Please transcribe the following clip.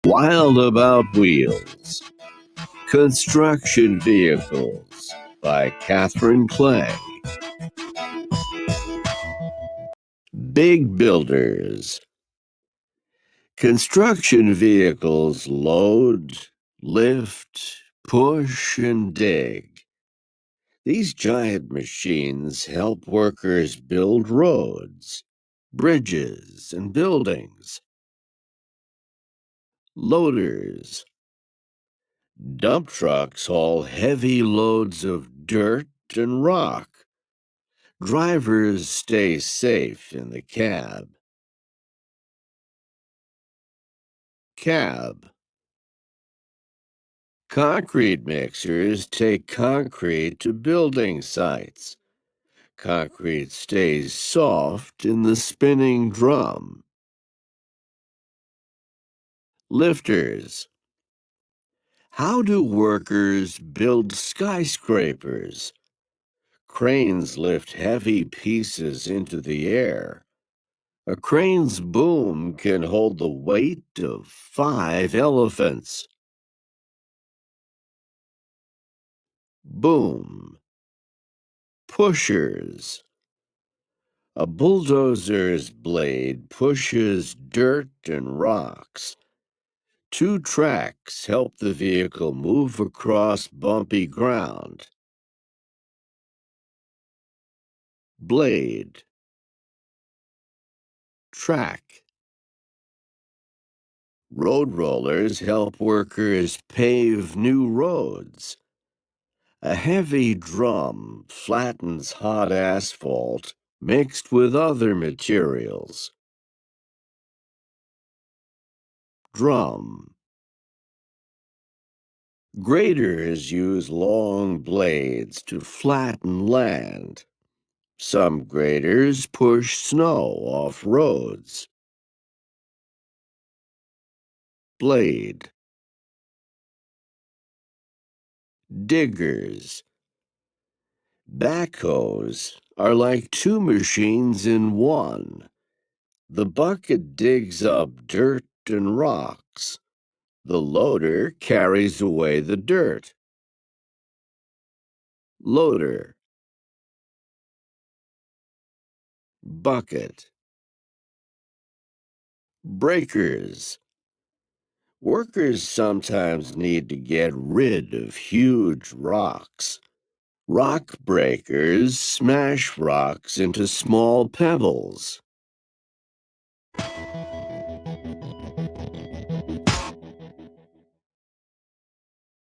Wild About Wheels Construction Vehicles by Catherine Clay. Big Builders. Construction vehicles load, lift, push, and dig. These giant machines help workers build roads, bridges, and buildings. Loaders. Dump trucks haul heavy loads of dirt and rock. Drivers stay safe in the cab. Cab. Concrete mixers take concrete to building sites. Concrete stays soft in the spinning drum. Lifters. How do workers build skyscrapers? Cranes lift heavy pieces into the air. A crane's boom can hold the weight of 5 elephants. Boom. Pushers. A bulldozer's blade pushes dirt and rocks. 2 tracks help the vehicle move across bumpy ground. Blade. Track. Road rollers help workers pave new roads. A heavy drum flattens hot asphalt mixed with other materials. Drum. Graders use long blades to flatten land. Some graders push snow off roads. Blade. Diggers. Backhoes are like 2 machines in one. The bucket digs up dirt and rocks. The loader carries away the dirt. Loader. Bucket. Breakers. Workers sometimes need to get rid of huge rocks. Rock breakers smash rocks into small pebbles.